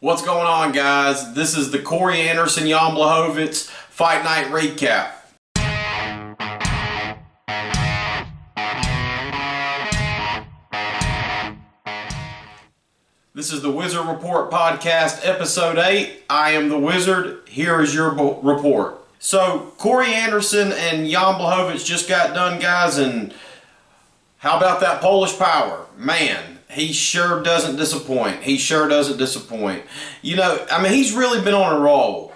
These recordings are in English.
What's going on, guys? This is the Corey Anderson Jan Blachowicz Fight Night Recap. This is the Wizard Report Podcast, Episode 8. I am the Wizard. Here is your report. So, Corey Anderson and Jan Blachowicz just got done, guys, and how about that Polish power? Man, he sure doesn't disappoint. He sure doesn't disappoint. You know, I mean, he's really been on a roll.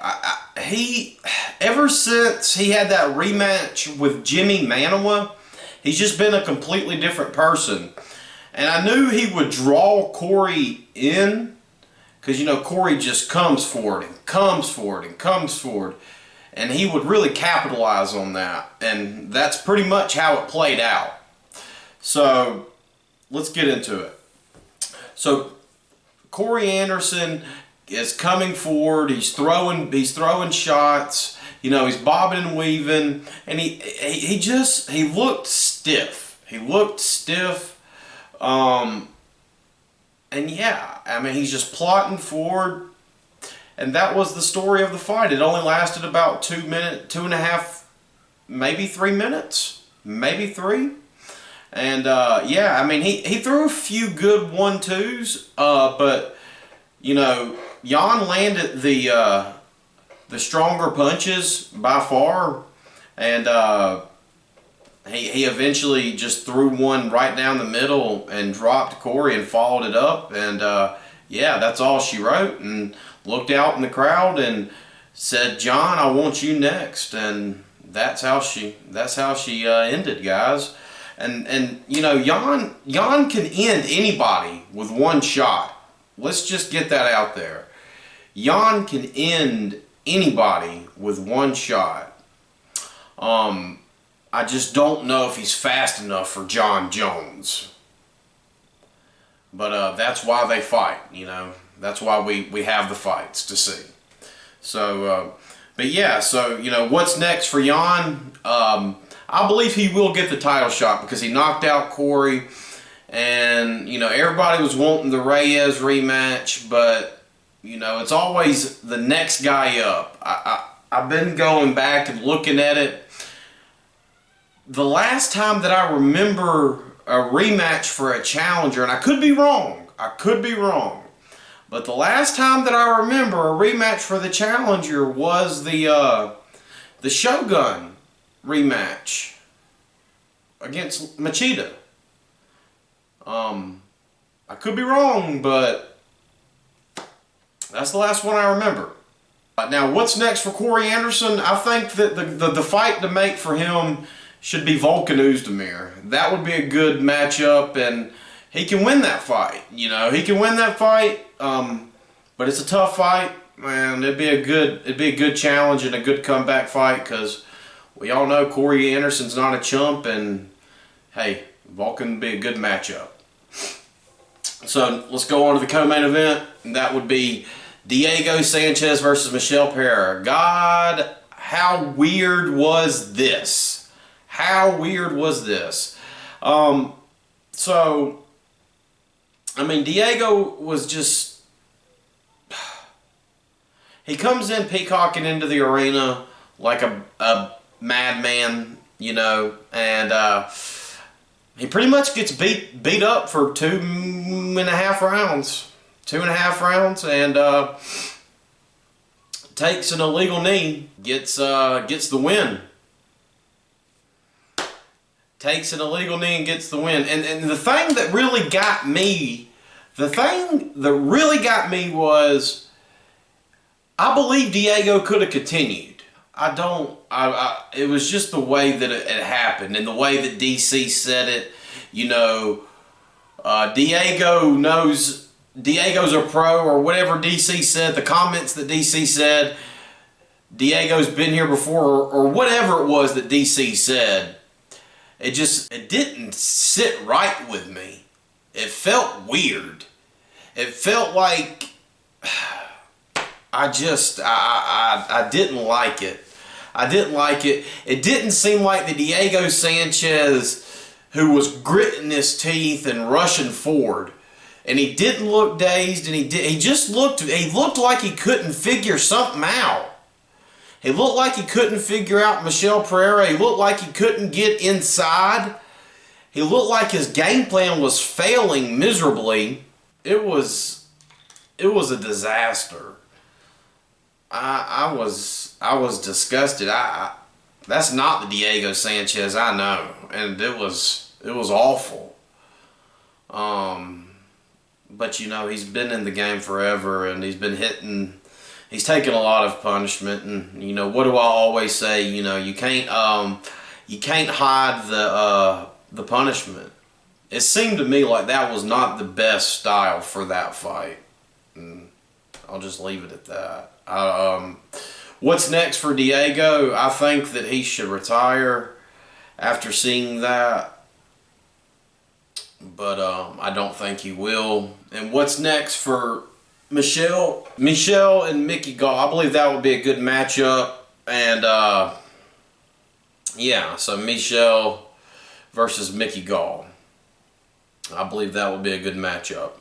Ever since he had that rematch with Jimmy Manuwa, he's just been a completely different person. And I knew he would draw Corey in because, you know, Corey just comes for it and comes for it and comes for it. And he would really capitalize on that. And that's pretty much how it played out. So, let's get into it. So, Corey Anderson is coming forward. He's throwing shots. You know, he's bobbing and weaving, and he looked stiff. He looked stiff. And yeah, I mean, he's just plotting forward, and that was the story of the fight. It only lasted about 2 minutes, 2.5, maybe 3 minutes, maybe 3. And yeah, I mean, he threw a few good 1-2s, but you know, Jan landed the stronger punches by far, and he eventually just threw one right down the middle and dropped Corey and followed it up, and yeah, that's all she wrote, and looked out in the crowd and said, "John, I want you next," and that's how she ended, guys. And you know, Jan can end anybody with one shot. Let's just get that out there. Jan can end anybody with one shot. I just don't know if he's fast enough for John Jones. But that's why they fight, you know. That's why we have the fights, to see. So, but yeah, so, you know, what's next for Jan? I believe he will get the title shot because he knocked out Corey. And, you know, everybody was wanting the Reyes rematch, but, you know, it's always the next guy up. I've been going back and looking at it. The last time that I remember a rematch for a challenger, and I could be wrong, but the last time that I remember a rematch for the challenger was the Shogun rematch against Machida. I could be wrong, but that's the last one I remember. Now, what's next for Corey Anderson? I think that the fight to make for him should be Volkan Oezdemir. That would be a good matchup, and he can win that fight. You know, he can win that fight, but it's a tough fight, man. It'd be a good challenge and a good comeback fight because we all know Corey Anderson's not a chump, and hey, Volkan would be a good matchup. So let's go on to the co-main event, and that would be Diego Sanchez versus Michel Pereira. God, how weird was this? How weird was this? So, I mean, Diego was just... He comes in peacocking into the arena like a madman, you know, and he pretty much gets beat up for 2.5 rounds. 2.5 rounds, and takes an illegal knee, gets the win. Takes an illegal knee and gets the win. And the thing that really got me, was, I believe Diego could have continued. It was just the way that it happened and the way that DC said it. You know, Diego's a pro, or whatever DC said, the comments that DC said, Diego's been here before, or whatever it was that DC said. It didn't sit right with me. It felt weird. It felt like I didn't like it. I didn't like it. It didn't seem like the Diego Sanchez who was gritting his teeth and rushing forward. and he didn't look dazed, and he looked like he couldn't figure something out. He looked like he couldn't figure out Michel Pereira. He looked like he couldn't get inside. He looked like his game plan was failing miserably. It was a disaster. I was disgusted. That's not the Diego Sanchez I know, and it was awful. But you know, he's been in the game forever, and he's been hitting. He's taken a lot of punishment, and you know, what do I always say? You know, you can't hide the punishment. It seemed to me like that was not the best style for that fight. And I'll just leave it at that. What's next for Diego? I think that he should retire after seeing that. But I don't think he will. And what's next for Michel and Mickey Gall? I believe that would be a good matchup. And yeah, so Michel versus Mickey Gall. I believe that would be a good matchup.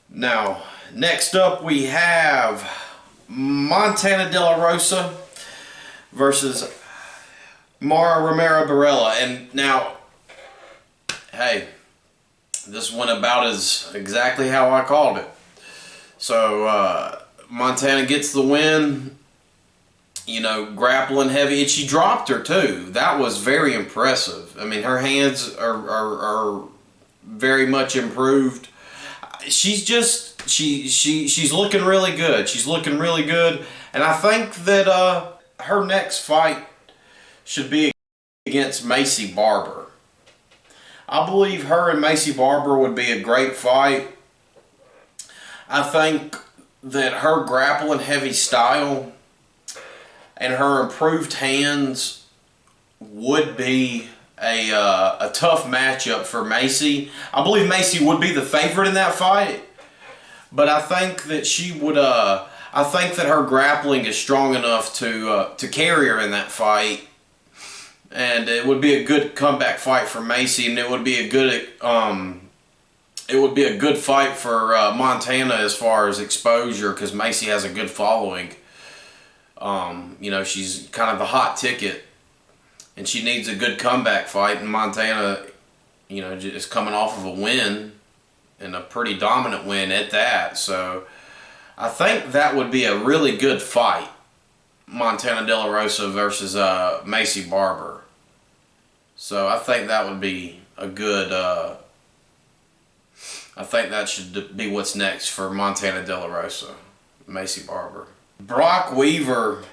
Now, next up we have Montana De La Rosa versus Mara Romero Barella. And now, hey, this went about as exactly how I called it. So Montana gets the win, you know, grappling heavy, and she dropped her too. That was very impressive. I mean, her hands are very much improved. She's just she's looking really good. She's looking really good, and I think that her next fight should be against Macy Barber. I believe her and Macy Barber would be a great fight. I think that her grappling heavy style and her improved hands would be a tough matchup for Macy. I believe Macy would be the favorite in that fight, but I think that she would. I think that her grappling is strong enough to carry her in that fight, and it would be a good comeback fight for Macy, and it would be a good fight for Montana as far as exposure, because Macy has a good following. You know, she's kind of the hot ticket, and she needs a good comeback fight, and Montana, you know, is coming off of a win, and a pretty dominant win at that. So I think that would be a really good fight, Montana De La Rosa versus Macy Barber. So I think that would be a good, I think that should be what's next for Montana De La Rosa, Macy Barber. Brock Weaver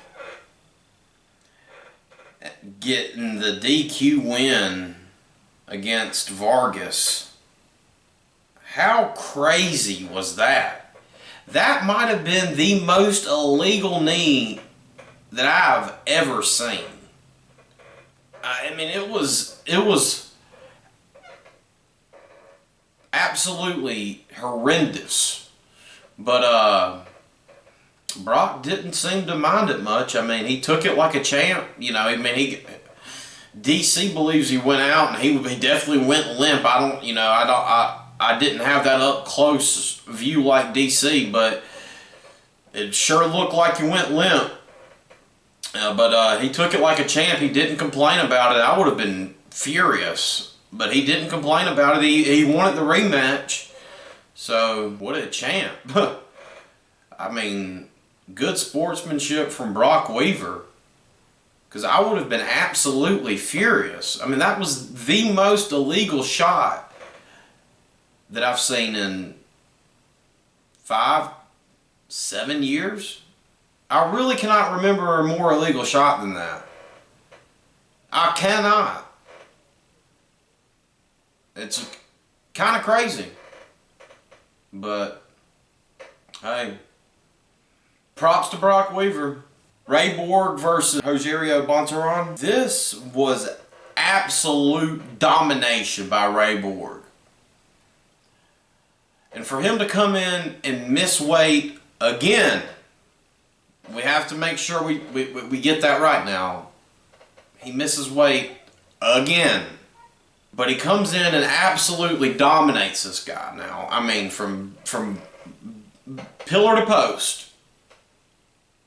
getting the DQ win against Vargas. How crazy was that? That might have been the most illegal knee that I've ever seen. I mean, it was absolutely horrendous. But Brock didn't seem to mind it much. I mean, he took it like a champ. You know, I mean, DC believes he went out, and he definitely went limp. I didn't have that up close view like DC, but it sure looked like he went limp. But he took it like a champ. He didn't complain about it. I would have been furious, but he didn't complain about it. He wanted the rematch. So, what a champ. I mean, good sportsmanship from Brock Weaver, because I would have been absolutely furious. I mean, that was the most illegal shot that I've seen in 5-7 years. I really cannot remember a more illegal shot than that. I cannot. It's kind of crazy. But, hey, props to Brock Weaver. Ray Borg versus Rogerio Bontorin. This was absolute domination by Ray Borg. And for him to come in and miss weight again, we have to make sure we get that right now. He misses weight again. But he comes in and absolutely dominates this guy now. I mean, from pillar to post.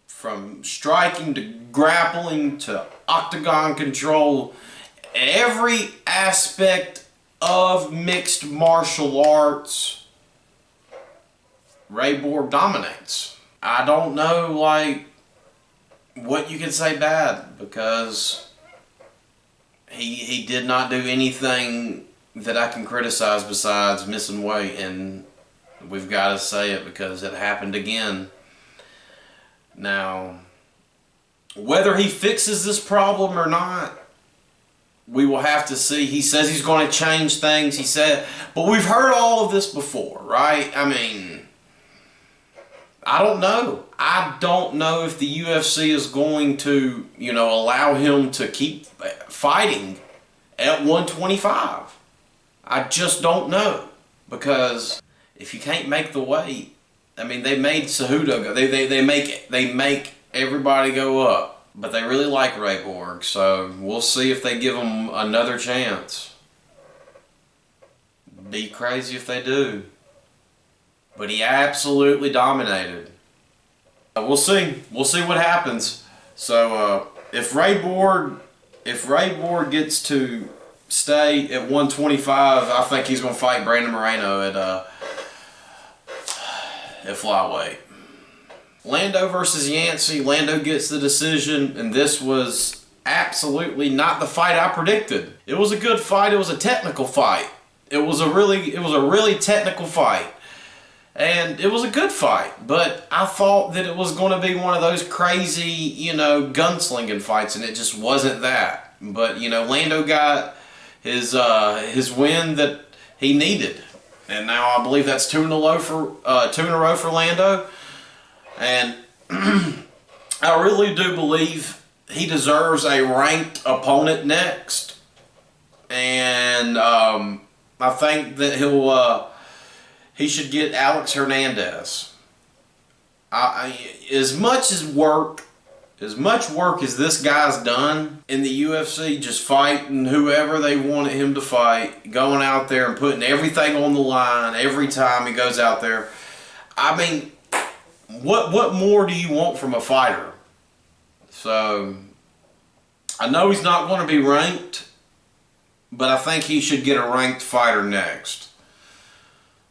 From striking to grappling to octagon control. Every aspect of mixed martial arts, Ray Borg dominates. I don't know, like, what you can say bad, because he did not do anything that I can criticize besides missing weight, and we've got to say it because it happened again. Now, whether he fixes this problem or not, we will have to see. He says he's going to change things. He said, but we've heard all of this before, right? I mean, I don't know. I don't know if the UFC is going to, allow him to keep fighting at 125. I just don't know, because if you can't make the weight, I mean, they made Cejudo go. They make everybody go up. But they really like Ray Borg, so we'll see if they give him another chance. Be crazy if they do. But he absolutely dominated. We'll see. We'll see what happens. So if Ray Borg gets to stay at 125, I think he's going to fight Brandon Moreno at flyweight. Lando versus Yancey. Lando gets the decision, and this was absolutely not the fight I predicted. It was a good fight. It was a technical fight. It was a really technical fight. And it was a good fight, but I thought that it was going to be one of those crazy, gunslinging fights, and it just wasn't that. But, Lando got his win that he needed. And now I believe that's two in a row for Lando. And I really do believe he deserves a ranked opponent next. And I think that he should get Alex Hernandez. As much work as this guy's done in the UFC, just fighting whoever they wanted him to fight, going out there and putting everything on the line every time he goes out there. I mean, what more do you want from a fighter? So, I know he's not going to be ranked, but I think he should get a ranked fighter next.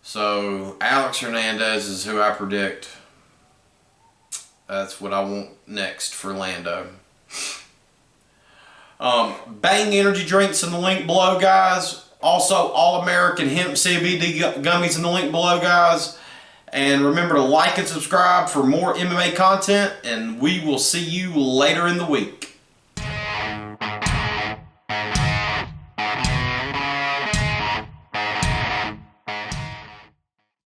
So, Alex Hernandez is who I predict. That's what I want next for Lando. Bang energy drinks in the link below, guys. Also, All-American Hemp CBD gummies in the link below, guys. And remember to like and subscribe for more MMA content, and we will see you later in the week.